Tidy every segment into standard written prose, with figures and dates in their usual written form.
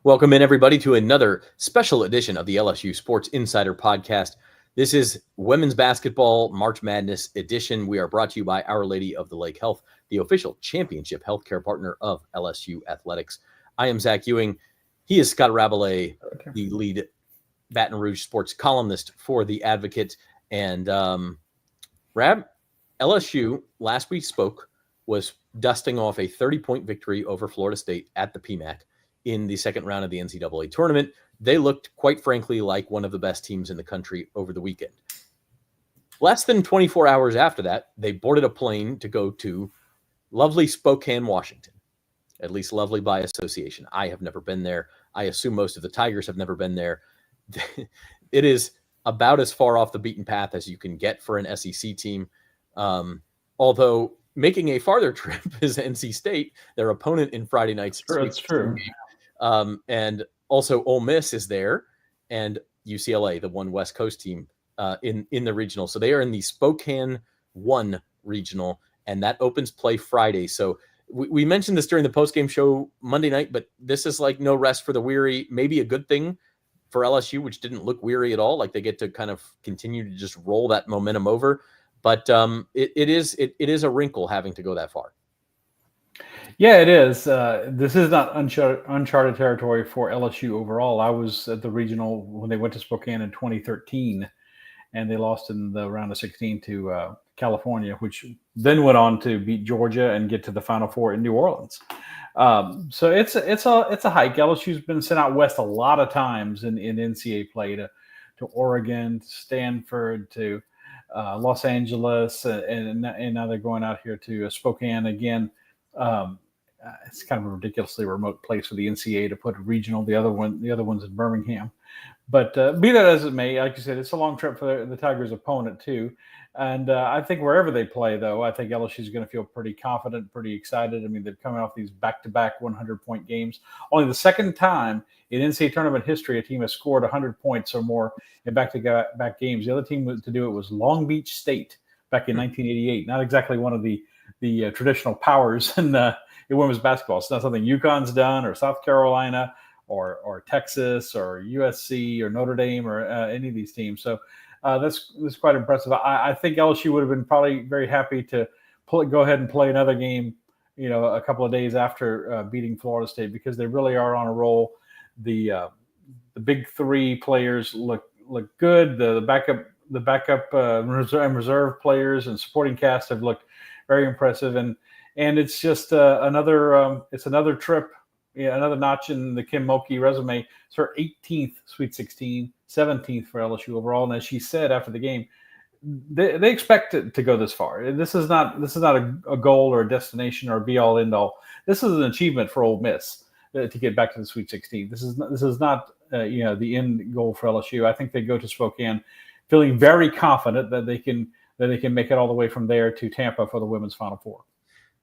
Welcome in, everybody, to another special edition of the LSU Sports Insider Podcast. This is Women's Basketball March Madness edition. We are brought to you by Our Lady of the Lake Health, the official championship healthcare partner of LSU Athletics. I am Zach Ewing. He is Scott Rabalais, the lead Baton Rouge sports columnist for The Advocate. And Rab, LSU, last we spoke, was dusting off a 30-point victory over Florida State at the PMAC in the second round of the NCAA tournament. They looked, quite frankly, like one of the best teams in the country over the weekend. Less than 24 hours after that, they boarded a plane to go to lovely Spokane, Washington. At least lovely by association. I have never been there. I assume most of the Tigers have never been there. It is about as far off the beaten path as you can get for an SEC team. Although making a farther trip is NC State, their opponent in Friday night's That's true. Game. And also Ole Miss is there, and UCLA, the one West Coast team in the regional. So they are in the Spokane 1 regional, and that opens play Friday. So we mentioned this during the postgame show Monday night, but this is like no rest for the weary. Maybe a good thing for LSU, which didn't look weary at all. Like they get to kind of continue to just roll that momentum over. But it is a wrinkle having to go that far. Yeah, it is. This is not uncharted territory for LSU overall. I was at the regional when they went to Spokane in 2013, and they lost in the round of 16 to California, which then went on to beat Georgia and get to the Final Four in New Orleans. So it's a hike. LSU's been sent out west a lot of times in NCAA play to Oregon, to Stanford, to Los Angeles, and now they're going out here to Spokane again. It's kind of a ridiculously remote place for the NCAA to put a regional. The other one's in Birmingham. But be that as it may, like you said, it's a long trip for the Tigers' opponent too. And I think wherever they play, though, I think LSU is going to feel pretty confident, pretty excited. I mean, they're coming off these back-to-back 100-point games. Only the second time in NCAA tournament history a team has scored 100 points or more in back-to-back games. The other team to do it was Long Beach State back in 1988. Not exactly one of the traditional powers in women's basketball. It's not something UConn's done, or South Carolina, or Texas, or USC, or Notre Dame, or any of these teams. So that's quite impressive. I think LSU would have been probably very happy to go ahead and play another game, a couple of days after beating Florida State, because they really are on a roll. The big three players look good. The backup and reserve players and supporting cast have looked very impressive, and it's just another trip, another notch in the Kim Mulkey resume. It's her 18th Sweet 16, 17th for LSU overall, and as she said after the game, they expect it to go this far. This is not a goal or a destination or a be all end all. This is an achievement for Ole Miss to get back to the Sweet 16. This is not the end goal for LSU. I think they go to Spokane feeling very confident that they can make it all the way from there to Tampa for the women's Final Four.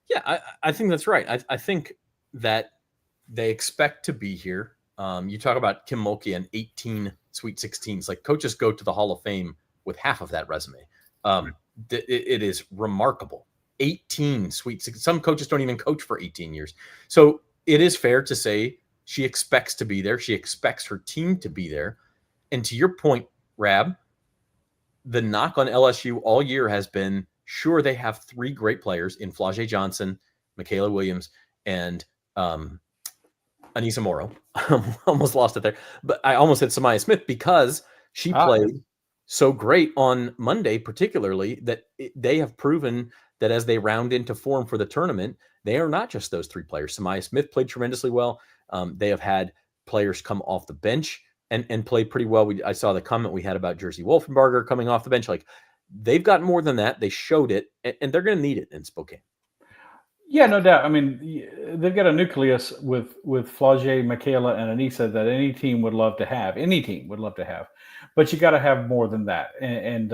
Yeah, I think that's right. I think that they expect to be here. You talk about Kim Mulkey and 18 Sweet 16s. Like, coaches go to the Hall of Fame with half of that resume. It is remarkable. 18 Sweet 16. Some coaches don't even coach for 18 years. So it is fair to say she expects to be there. She expects her team to be there. And to your point, Rab, the knock on LSU all year has been, sure, they have three great players in Flau'jae Johnson, Michaela Williams, and Anissa Morrow. Almost lost it there. But I almost said Samaya Smith because she played so great on Monday, particularly, that they have proven that as they round into form for the tournament, they are not just those three players. Samaya Smith played tremendously well. They have had players come off the bench and play pretty well. I saw the comment we had about Jersey Wolfenbarger coming off the bench. Like, they've got more than that. They showed it, and they're going to need it in Spokane. Yeah, no doubt. I mean, they've got a nucleus with Flau'jae, Michaela, and Anissa that any team would love to have. Any team would love to have, but you got to have more than that. And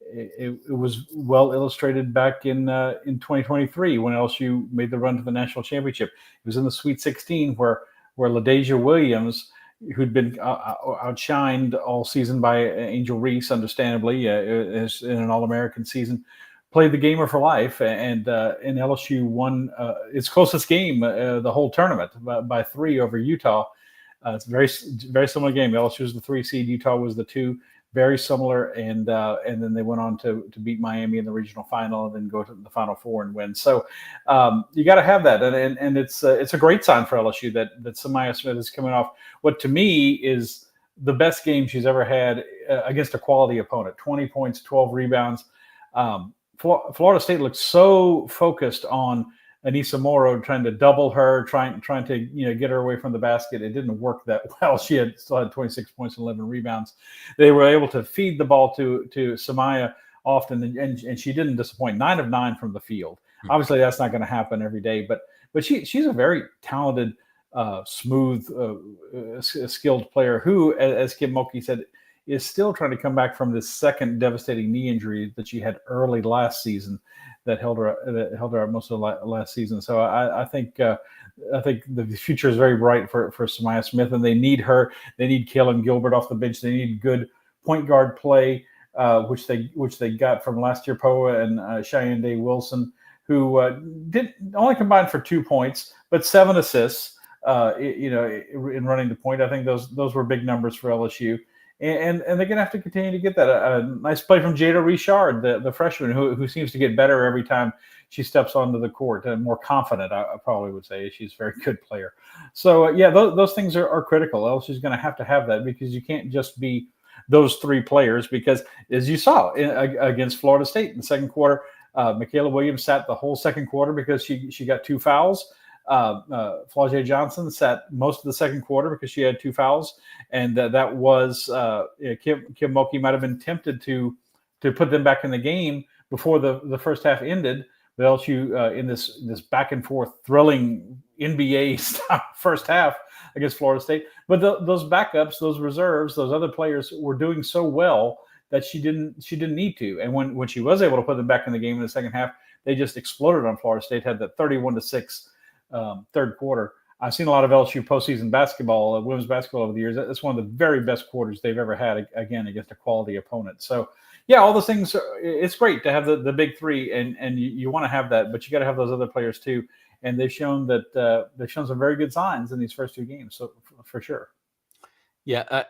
it was well illustrated back in 2023 when LSU made the run to the national championship. It was in the Sweet 16 where LaDasia Williams, who'd been outshined all season by Angel Reese, understandably, in an All-American season, played the game of her life, and LSU won its closest game the whole tournament by 3 over Utah. It's a very similar game. LSU was the 3 seed, Utah was the 2. Very similar, and then they went on to beat Miami in the regional final, and then go to the Final Four and win. So you got to have that, and it's a great sign for LSU that Samaya Smith is coming off what to me is the best game she's ever had against a quality opponent. 20 points, 12 rebounds. Florida State looked so focused on Anissa Morrow, trying to double her, trying to get her away from the basket. It didn't work that well. She still had 26 points and 11 rebounds. They were able to feed the ball to Samaya often, and she didn't disappoint. 9 of 9 from the field. Obviously, that's not going to happen every day, but she's a very talented, smooth, skilled player who, as Kim Mulkey said, is still trying to come back from this second devastating knee injury that she had early last season that held her out most of the last season. So I think the future is very bright for Samaya Smith, and they need her. They need Kaylin Gilbert off the bench. They need good point guard play, which they got from last year, Poa and Cheyenne Day Wilson, who did only combined for 2 points, but 7 assists. In running the point. I think those were big numbers for LSU. And they're going to have to continue to get that. A nice play from Jada Richard, the freshman, who seems to get better every time she steps onto the court, and more confident, I probably would say. She's a very good player. So, those things are critical. LSU's going to have that, because you can't just be those 3 players, because, as you saw against Florida State in the second quarter, Michaela Williams sat the whole second quarter because she got 2 fouls. Flau'jae Johnson sat most of the second quarter because she had 2 fouls, and that was Kim Mulkey might have been tempted to put them back in the game before the first half ended. But LSU in this back and forth thrilling NBA style first half against Florida State, but those backups, those reserves, those other players were doing so well that she didn't need to. And when she was able to put them back in the game in the second half, they just exploded on Florida State. Had that 31-6. Third quarter. I've seen a lot of LSU postseason basketball, women's basketball over the years. That's one of the very best quarters they've ever had, again, against a quality opponent. So, all those things. It's great to have the big 3, and you want to have that, but you got to have those other players too. And they've shown some very good signs in these first 2 games. So for sure. Yeah,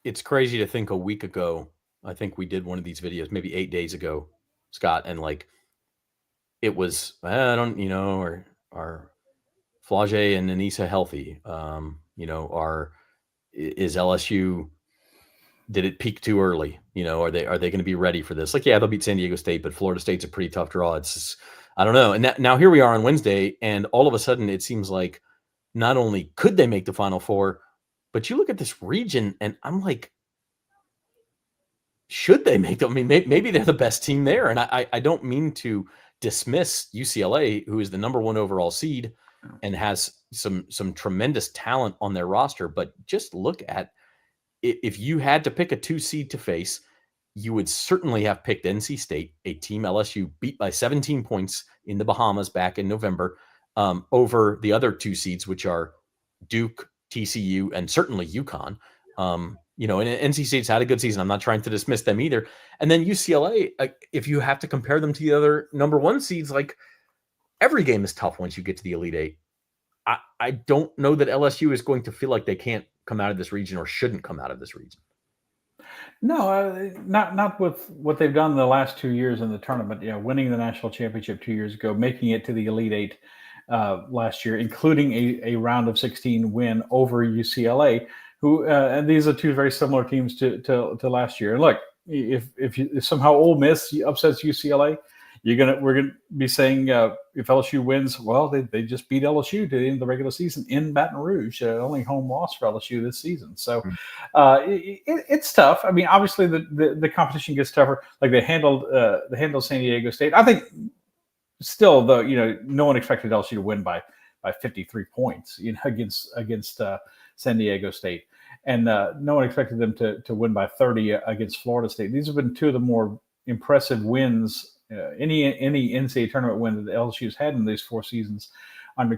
it's crazy to think a week ago. I think we did one of these videos, maybe 8 days ago, Scott, and it was are Flau'jae and Anissa healthy? Is LSU, did it peak too early? Are they going to be ready for this? They'll beat San Diego State, but Florida State's a pretty tough draw. It's just, I don't know. And now here we are on Wednesday, and all of a sudden it seems like not only could they make the Final Four, but you look at this region and I'm like, should they make them? I mean, maybe they're the best team there. And I don't mean to dismiss UCLA, who is the number 1 overall seed and has some tremendous talent on their roster. But just look at, if you had to pick a 2 seed to face, you would certainly have picked NC State, a team LSU beat by 17 points in the Bahamas back in November, over the other 2 seeds, which are Duke, TCU, and certainly UConn. And NC State's had a good season. I'm not trying to dismiss them either. And then UCLA, if you have to compare them to the other number 1 seeds, every game is tough once you get to the Elite 8. I don't know that LSU is going to feel like they can't come out of this region or shouldn't come out of this region. No, not with what they've done the last 2 years in the tournament. Winning the national championship 2 years ago, making it to the Elite 8 last year, including a round of 16 win over UCLA. Who and these are 2 very similar teams to last year. And look, if somehow Ole Miss upsets UCLA, we're gonna be saying if LSU wins, well, they just beat LSU to the end of the regular season in Baton Rouge, only home loss for LSU this season. So it's tough. I mean, obviously the competition gets tougher. They handled San Diego State. I think still, though, no one expected LSU to win by 53 points, against San Diego State, and no one expected them to win by 30 against Florida State. These have been 2 of the more impressive wins, any NCAA tournament win that LSU's had in these 4 seasons.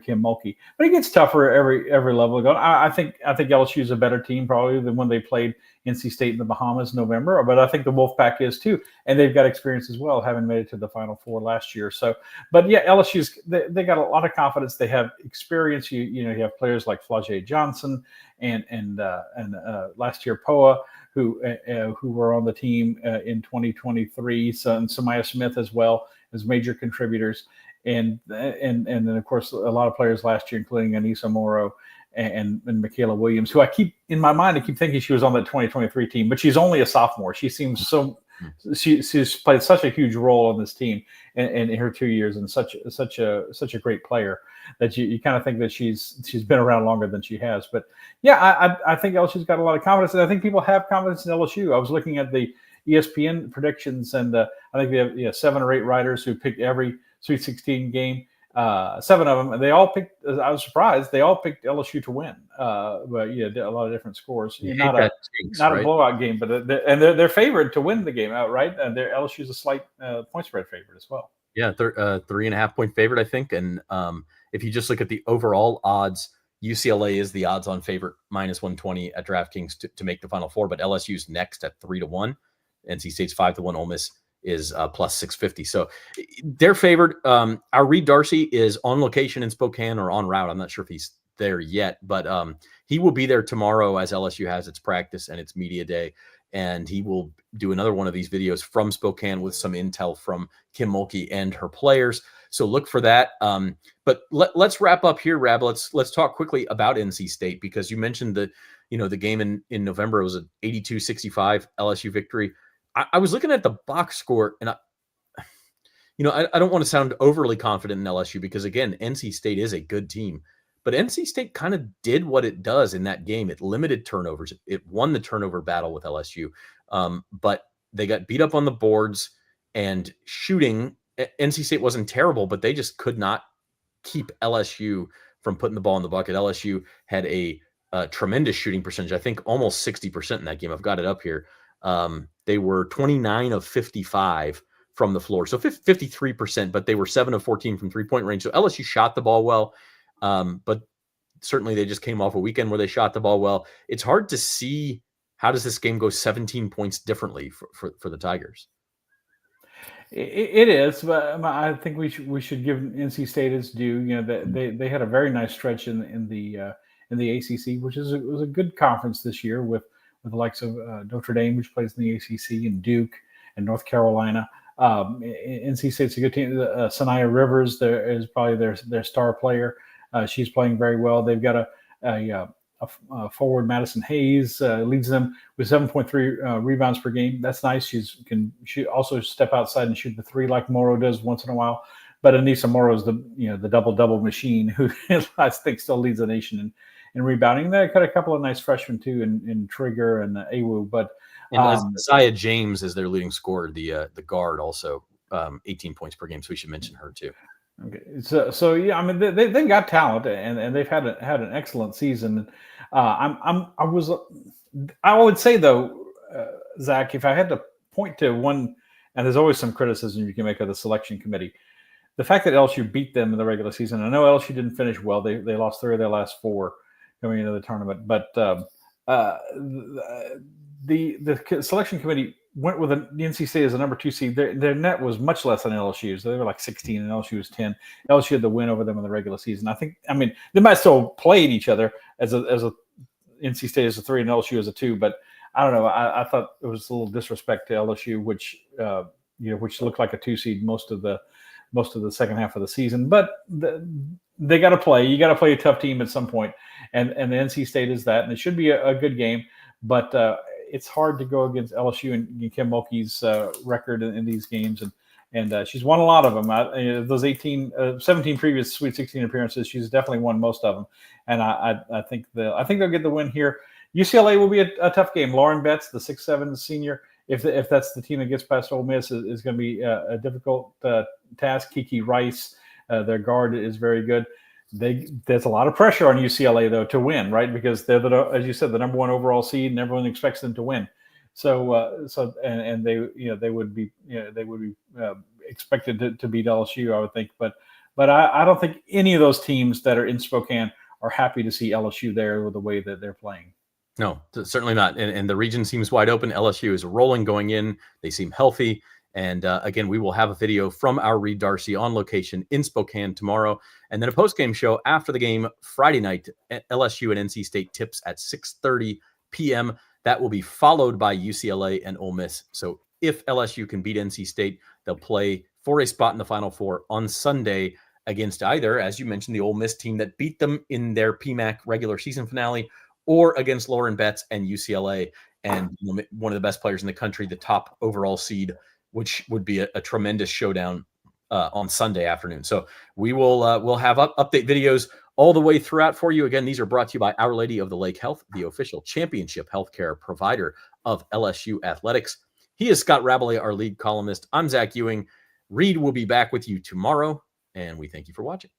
Kim Mulkey. But it gets tougher every level going. I think LSU is a better team probably than when they played NC State in the Bahamas in November. But I think the Wolfpack is too, and they've got experience as well, having made it to the Final Four last year. So, but yeah, LSU's they got a lot of confidence. They have experience. You have players like Flau'jae Johnson and last year Poa, who were on the team in 2023. So, and Samaya Smith as well as major contributors. And then of course a lot of players last year, including Anissa Morrow and Michaela Williams, who I keep in my mind. I keep thinking she was on that 2023 team, but she's only a sophomore. She seems she's played such a huge role on this team in her 2 years, and such a great player that you kind of think that she's been around longer than she has. But yeah, I think LSU's got a lot of confidence, and I think people have confidence in LSU. I was looking at the ESPN predictions, and I think they have 7 or 8 writers who picked every Sweet 16 game. 7 of them, and they all picked. I was surprised they all picked LSU to win. But yeah, a lot of different scores. Not a blowout game, but they're favored to win the game outright. And LSU's a slight point spread favorite as well. Yeah, 3.5 point favorite, I think. And if you just look at the overall odds, UCLA is the odds-on favorite, -120 at DraftKings to make the Final Four, but LSU's next at 3-1. NC State's 5-1. Ole Miss is plus 650. So they're favored. Our Reed Darcy is on location in Spokane, or en route. I'm not sure if he's there yet, but he will be there tomorrow as LSU has its practice and its media day. And he will do another one of these videos from Spokane with some intel from Kim Mulkey and her players. So look for that. But let's wrap up here, Rab. Let's talk quickly about NC State, because you mentioned the game in November. It was an 82-65 LSU victory. I was looking at the box score, and I don't want to sound overly confident in LSU, because again, NC State is a good team, but NC State kind of did what it does in that game. It limited turnovers. It won the turnover battle with LSU, but they got beat up on the boards and shooting. NC State wasn't terrible, but they just could not keep LSU from putting the ball in the bucket. LSU had a tremendous shooting percentage. I think almost 60% in that game. I've got it up here. They were 29 of 55 from the floor, so 53%, but they were 7 of 14 from 3-point range. So LSU shot the ball well, but certainly they just came off a weekend where they shot the ball well. It's hard to see how does this game go 17 points differently for the Tigers. It is, but I think we should give NC State its due. They had a very nice stretch in the ACC, which was a good conference this year with the likes of Notre Dame, which plays in the ACC, and Duke and North Carolina. NC State's a good team. Sanaya Rivers is probably their star player. She's playing very well. They've got a forward, Madison Hayes, leads them with 7.3 rebounds per game. That's nice. She also step outside and shoot the three like Morrow does once in a while. But Anissa Morrow is the double machine, who I think still leads the nation in rebounding. They got a couple of nice freshmen too in Trigger and Awu. But Isaiah James is their leading scorer, the guard, also 18 points per game. So we should mention her too. Okay, so yeah, I mean they've got talent, and they've had an excellent season. I would say though, Zach, if I had to point to one, and there's always some criticism you can make of the selection committee, the fact that LSU beat them in the regular season. I know LSU didn't finish well; they lost 3 of their last 4 coming into the tournament, but the selection committee went with the NC State as a number 2 seed. Their net was much less than LSU's. They were like 16 and LSU was 10. LSU had the win over them in the regular season. I mean, they might still played each other as a NC State as a 3 and LSU as a 2, but I don't know. I thought it was a little disrespect to LSU, which looked like a 2 seed most of the second half of the season. But they got to play. You got to play a tough team at some point, and the NC State is that, and it should be a good game. But it's hard to go against LSU and Kim Mulkey's record in these games, and she's won a lot of them. Those 17 previous Sweet 16 appearances, she's definitely won most of them, and I think they'll get the win here. UCLA will be a tough game. Lauren Betts, the 6'7" senior, if that's the team that gets past Ole Miss, is going to be a difficult task. Kiki Rice, their guard, is very good. There's a lot of pressure on UCLA though to win, right? Because they're as you said, the number 1 overall seed, and everyone expects them to win. So they would be expected to beat LSU, I would think. But But I don't think any of those teams that are in Spokane are happy to see LSU there with the way that they're playing. No, certainly not. And the region seems wide open. LSU is rolling going in. They seem healthy. And again, we will have a video from our Reed Darcy on location in Spokane tomorrow. And then a post-game show after the game Friday night. LSU and NC State tips at 6:30 p.m. That will be followed by UCLA and Ole Miss. So if LSU can beat NC State, they'll play for a spot in the Final Four on Sunday against either, as you mentioned, the Ole Miss team that beat them in their PMAC regular season finale, or against Lauren Betts and UCLA, and one of the best players in the country, the top overall seed, which would be a tremendous showdown on Sunday afternoon. So we will we'll have update videos all the way throughout for you. Again, these are brought to you by Our Lady of the Lake Health, the official championship healthcare provider of LSU athletics. He is Scott Rabalais, our lead columnist. I'm Zach Ewing. Reed will be back with you tomorrow, and we thank you for watching.